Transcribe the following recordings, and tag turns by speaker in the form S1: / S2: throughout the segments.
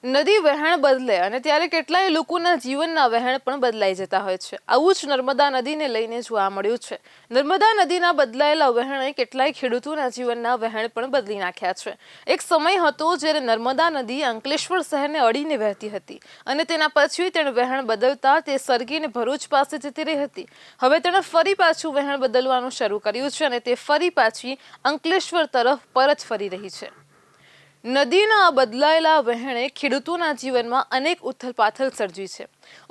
S1: નદી વહેણ બદલે અને ત્યારે કેટલાય લોકોના જીવનના વહેણ પણ બદલાઈ જતા હોય છે। આવું જ નર્મદા નદીને લઈને જોવા મળ્યું છે। નર્મદા નદીના બદલાયેલા વહેણે કેટલાય ખેડૂતોના જીવનના વહેણ પણ બદલી નાખ્યા છે। એક સમય હતો જ્યારે નર્મદા નદી અંકલેશ્વર શહેરને અડીને વહેતી હતી અને તેના પછી તેણે વહેણ બદલતા તે સરગીને ભરૂચ પાસે જતી રહી હતી। હવે તેણે ફરી પાછું વહેણ બદલવાનું શરૂ કર્યું છે અને તે ફરી પાછી અંકલેશ્વર તરફ પરત ફરી રહી છે। નદીના આ બદલાયેલા વહેણે ખેડૂતોના જીવનમાં અનેક ઉથલપાથલ સર્જી છે।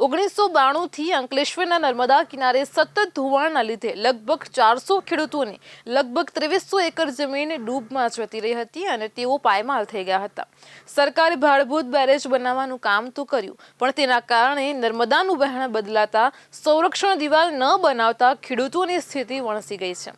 S1: 1992થી અંકલેશ્વરના નર્મદા કિનારે સતત ધોવાણના લીધે લગભગ 400 ખેડૂતોની લગભગ 2300 એકર જમીન ડૂબમાં જતી રહી હતી અને તેઓ પાયમાલ થઈ ગયા હતા। સરકારે ભાડભૂત બેરેજ બનાવવાનું કામ તો કર્યું, પણ તેના કારણે નર્મદાનું વહેણ બદલાતા સંરક્ષણ દિવાલ ન બનાવતા ખેડૂતોની સ્થિતિ વણસી ગઈ છે।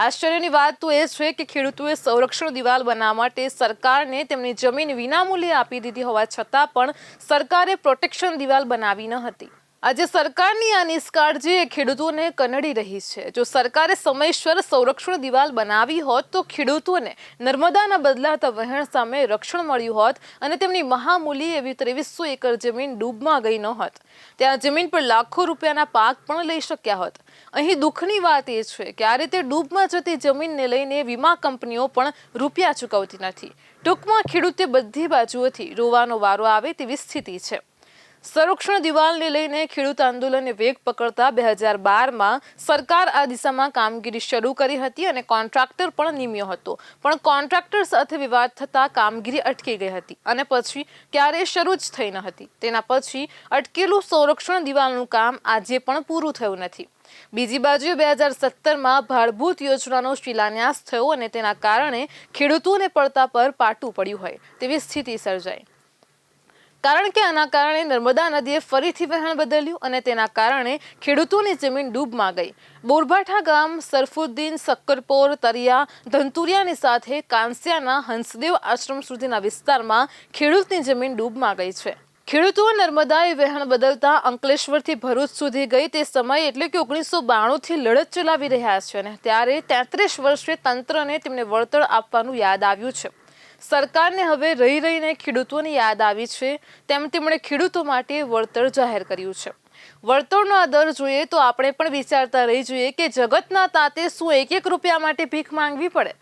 S1: આશ્ચર્યની વાત તો એ છે કે ખેડૂતોએ સંરક્ષણ દિવાલ બનાવવા માટે સરકારને તેમની જમીન વિનામૂલ્યે આપી દીધી હોવા છતાં પણ સરકારે પ્રોટેક્શન દિવાલ બનાવી ન હતી। આજે સરકારની આ નિષ્કાળજી એ ખેડૂતોને કનડી રહી છે। જો સરકારે સમયસર સંરક્ષણ દિવાલ બનાવી હોત તો ખેડૂતોને નર્મદાના બદલાતા વહેણ સામે રક્ષણ મળ્યું હોત અને તેમની મહામૂલ્ય એવી 2300 એકર જમીન ડૂબમાં ગઈ ન હોત। ત્યાં જમીન પર લાખો રૂપિયાના પાક પણ લઈ શક્યા હોત। અહીં દુઃખની વાત એ છે કે આ રીતે ડૂબમાં જતી જમીનને લઈને વીમા કંપનીઓ પણ રૂપિયા ચૂકવતી નથી। ટૂંકમાં ખેડૂતે બધી બાજુઓથી રોવાનો વારો આવે તેવી સ્થિતિ છે। સંરક્ષણ દિવાલને લઈને ખેડૂત આંદોલને વેગ પકડતા 2012માં સરકાર આ દિશામાં કામગીરી શરૂ કરી હતી અને કોન્ટ્રાક્ટર પણ નિમ્યો હતો, પણ કોન્ટ્રાક્ટર સાથે વિવાદ થતા કામગીરી અટકી ગઈ હતી અને પછી ક્યારેય શરૂ જ થઈ ન હતી। તેના પછી અટકેલું સંરક્ષણ દિવાલનું કામ આજે પણ પૂરું થયું નથી। બીજી બાજુ 2017માં ભાડભૂત યોજનાનો શિલાન્યાસ થયો અને તેના કારણે ખેડૂતોને પડતા પર પાટું પડ્યું હોય તેવી સ્થિતિ સર્જાઈ। કારણ કે આના કારણે નર્મદા નદીએ ફરીથી વહેણ બદલ્યું અને તેના કારણે ખેડૂતોની જમીન ડૂબમાં ગઈ। બોરભાઠા ગામ, સરફુદ્દીન, સક્કરપોર, તરિયા, ધંતુરિયાની સાથે કાંસિયાના હંસદેવ આશ્રમ સુધીના વિસ્તારમાં ખેડૂતની જમીન ડૂબમાં ગઈ છે। ખેડૂતો નર્મદાએ વહેણ બદલતા અંકલેશ્વરથી ભરૂચ સુધી ગઈ તે સમય એટલે કે 1992થી લડત ચલાવી રહ્યા છે અને ત્યારે 33 વર્ષે તંત્રને તેમને વળતર આપવાનું યાદ આવ્યું છે। સરકારને હવે રહી રહીને ખેડૂતોની યાદ આવી છે, તેમ તેમણે ખેડૂતો માટે વળતર જાહેર કર્યું છે। વળતરનો આ દર જોઈએ તો આપણે પણ વિચારતા રહી જોઈએ કે જગતના તાતે શું 1 રૂપિયા માટે ભીખ માંગવી પડે।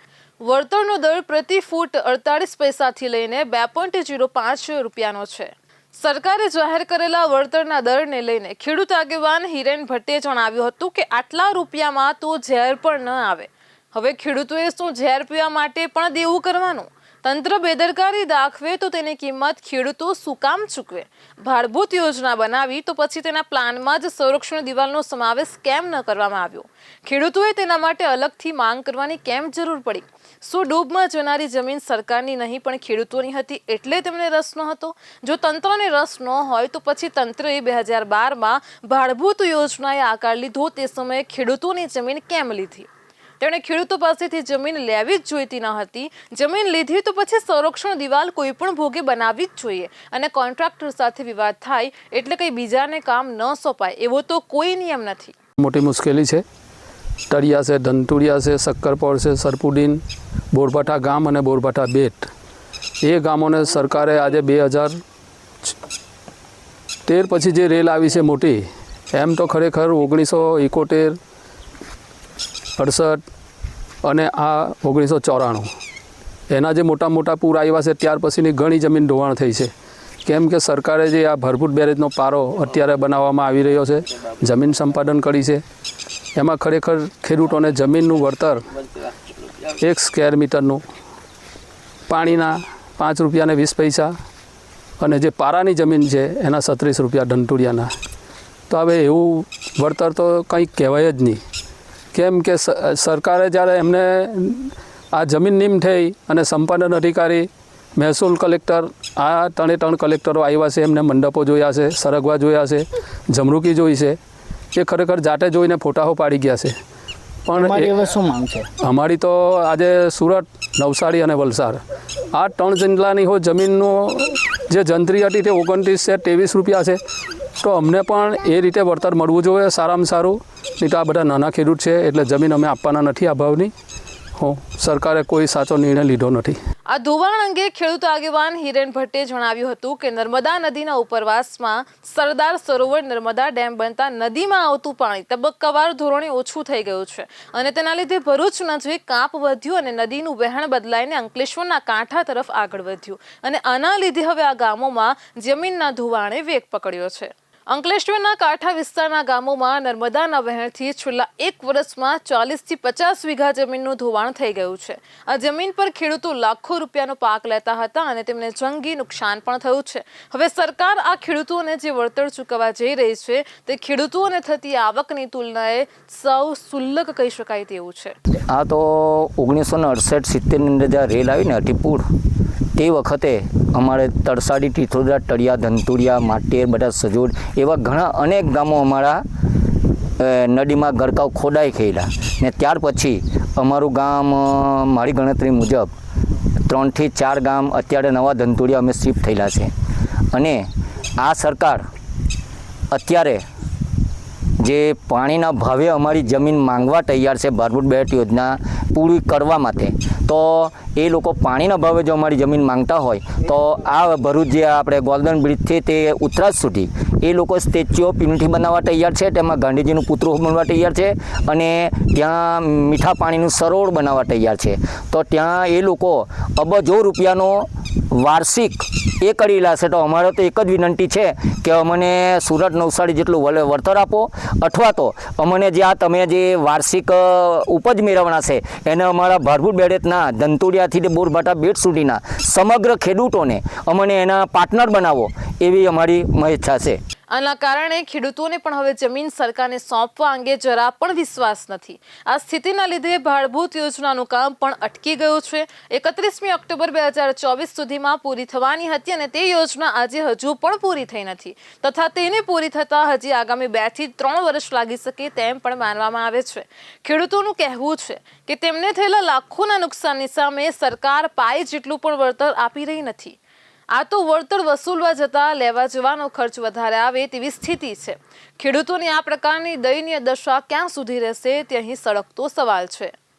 S1: વળતરનો દર પ્રતિ ફૂટ 48 પૈસાથી લઈને 2.05 રૂપિયાનો છે। સરકારે જાહેર કરેલા વળતરના દરને લઈને ખેડૂત આગેવાન હિરેન ભટ્ટે જણાવ્યું હતું કે આટલા રૂપિયામાં તો ઝેર પણ ન આવે। હવે ખેડૂતોએ શું ઝેર પીવા માટે પણ દેવું કરવાનું? તંત્ર બેદરકારી દાખવે તો તેની કિંમત ખેડૂતો શું કામ ચૂકવે? ભાડભૂત યોજના બનાવી તો પછી તેના પ્લાનમાં જ સંરક્ષણ દિવાલનો સમાવેશ કેમ ન કરવામાં આવ્યો? ખેડૂતોએ તેના માટે અલગથી માંગ કરવાની કેમ જરૂર પડી? શું ડૂબમાં જનારી જમીન સરકારની નહીં પણ ખેડૂતોની હતી એટલે તેમને રસ ન હતો? જો તંત્રને રસ ન હોય તો પછી તંત્રએ 2012માં ભાડભૂત યોજનાએ આકાર લીધો તે સમયે ખેડૂતોની જમીન કેમ લીધી? તેણે ખેડૂતો પાસેથી જમીન લેવી જ જોઈતી ન હતી। જમીન લીધી તો પછી સંરક્ષણ દિવાલ કોઈ પણ ભોગે બનાવવી જ જોઈએ અને કોન્ટ્રાક્ટર સાથે વિવાદ થાય એટલે કંઈ બીજાને કામ ન સોંપાય એવો તો કોઈ નિયમ નથી।
S2: મોટી મુશ્કેલી છે। તળિયા છે, ધંતુરિયા છે, સક્કરપોર છે, સરફુદ્દીન, બોરભાઠા ગામ અને બોરભાઠા બેટ, એ ગામોને સરકારે આજે 2013 પછી જે રેલ આવી છે મોટી, એમ તો ખરેખર 1971, 68 અને આ 1994 એના જે મોટા મોટા પૂર આવ્યા છે ત્યાર પછીની ઘણી જમીન ધોવાણ થઈ છે। કેમ કે સરકારે જે આ ભરપૂર બેરેજનો પારો અત્યારે બનાવવામાં આવી રહ્યો છે, જમીન સંપાદન કરી છે, એમાં ખરેખર ખેડૂતોને જમીનનું વળતર 1 સ્ક્વેર મીટરનું પાણીના 5 રૂપિયા અને 20 પૈસા અને જે પારાની જમીન છે એના 36 રૂપિયા ધંતુરિયાના। તો હવે એવું વળતર તો કંઈ કહેવાય જ નહીં। કેમ કે સરકારે જ્યારે એમને આ જમીન નિમ થઈ અને સંપાદન અધિકારી, મહેસૂલ કલેક્ટર, આ 3 કલેક્ટરો આવ્યા છે, એમને મંડપો જોયા છે, સરગવા જોયા છે, જમરૂકી જોઈ છે, એ ખરેખર જાતે જોઈને ફોટાઓ પાડી ગયા છે। પણ
S3: શું માંગ છે
S2: અમારી? તો આજે સુરત, નવસારી અને વલસાડ આ 3 જિલ્લાની જમીનનો જે જંત્રી હતી તે 29 છે, 23 રૂપિયા છે। તો અમને પણ એ રીતે વળતર મળવું જોઈએ સારામાં સારું। નહીં તો આ બધા નાના ખેડૂત છે એટલે જમીન અમે આપવાના નથી આ ભાવની। સરકારે કોઈ સાચો નિર્ણય લીધો નથી.
S1: આ ધોવાણ અંગે ખેડૂત આગેવાન હિરેન ભટ્ટે જણાવ્યું હતું કે નર્મદા નદીના ઉપરવાસમાં સરદાર સરોવર નર્મદા ડેમ બનતા નદીમાં આવતું પાણી તબક્કાવાર ધોરણે ઓછું થઈ ગયું છે અને તેના લીધે ભરૂચ નજીક કાંપ વધ્યું અને નદીનું વહેણ બદલાઈને અંકલેશ્વરના કાંઠા તરફ આગળ વધ્યું અને આના લીધે હવે આ ગામોમાં જમીનના ધોવાણે વેગ પકડ્યો છે. અંકલેશ્વરના કાંઠા વિસ્તારના ગામોમાં નર્મદાના વહેણથી છેલ્લા 1 વર્ષમાં 40 થી 50 વીઘા જમીનનું ધોવાણ થઈ ગયું છે. આ જમીન પર ખેડૂતો લાખો રૂપિયાનો પાક લેતા હતા અને તેમને જંગી નુકસાન પણ થયું છે. હવે સરકાર આ ખેડૂતોને જે વળતર ચૂકવવા જઈ રહી છે તે ખેડૂતોને થતી આવકની તુલનાએ સૌ સુલ્લક કહી શકાય તેવું છે.
S3: આ તો 1968-70ની અંદર જ્યારે રેલ આવી ને અટીપુર તે વખતે અમારે તરસાડી, ટીથોડા, ટળિયા, ધંતુરિયા, માટેર, બધા સજોડ એવા ઘણા અનેક ગામો અમારા નદીમાં ગરકાવ ખોદાઈ ગયેલા ને ત્યાર પછી અમારું ગામ મારી ગણતરી મુજબ 3 થી 4 ગામ અત્યારે નવા ધંતુરિયા અમે શિફ્ટ થયેલા છે. અને આ સરકાર અત્યારે જે પાણીના ભાવે અમારી જમીન માંગવા તૈયાર છે ભારભૂત બેટ યોજના પૂરી કરવા માટે, તો એ લોકો પાણીના ભાવે જો અમારી જમીન માંગતા હોય તો આ ભરૂચ જે આપણે ગોલ્ડન બ્રિજથી તે ઉત્તરાજ સુધી એ લોકો સ્ટેચ્યુ ઓફ યુનિટી બનાવવા તૈયાર છે. તેમાં ગાંધીજીનું પુતળું બનવા તૈયાર છે અને ત્યાં મીઠા પાણીનું સરોવર બનાવવા તૈયાર છે. તો ત્યાં એ લોકો અબજો રૂપિયાનો વાર્ષિક એ કરેલા છે. તો અમારે તો એક જ વિનંતી છે કે અમને સુરત, નવસારી જેટલું વળતર આપો, અથવા તો અમને જે આ તમે જે વાર્ષિક ઉપજ મેળવણા છે એને અમારા ભારભૂત બેડેતના ધંતુડિયાથી તે બોરભાટા બેટ સુધીના સમગ્ર ખેડૂતોને અમને એના પાર્ટનર બનાવો એવી અમારી ઈચ્છા છે.
S1: આના કારણે ખેડૂતોને પણ હવે જમીન સરકારને સોંપવા અંગે જરા પણ વિશ્વાસ નથી. આ સ્થિતિના લીધે ભાડભૂત યોજનાનું કામ પણ અટકી ગયું છે. 31મી ઓક્ટોબર 2024 સુધીમાં પૂરી થવાની હતી અને તે યોજના આજે હજુ પણ પૂરી થઈ નથી તથા તેને પૂરી થતાં હજી આગામી 2 થી 3 વર્ષ લાગી શકે તેમ પણ માનવામાં આવે છે. ખેડૂતોનું કહેવું છે કે તેમને થયેલા લાખોના નુકસાનની સામે સરકાર પાય જેટલું પણ વળતર આપી રહી નથી. આ તો વળતર વસૂલવા જતાં લેવા જવાનો ખર્ચ વધારે આવે તેવી સ્થિતિ છે. ખેડૂતોની આ પ્રકારની દયનીય દશા ક્યાં સુધી રહેશે તે અહીં સળગતો સવાલ છે.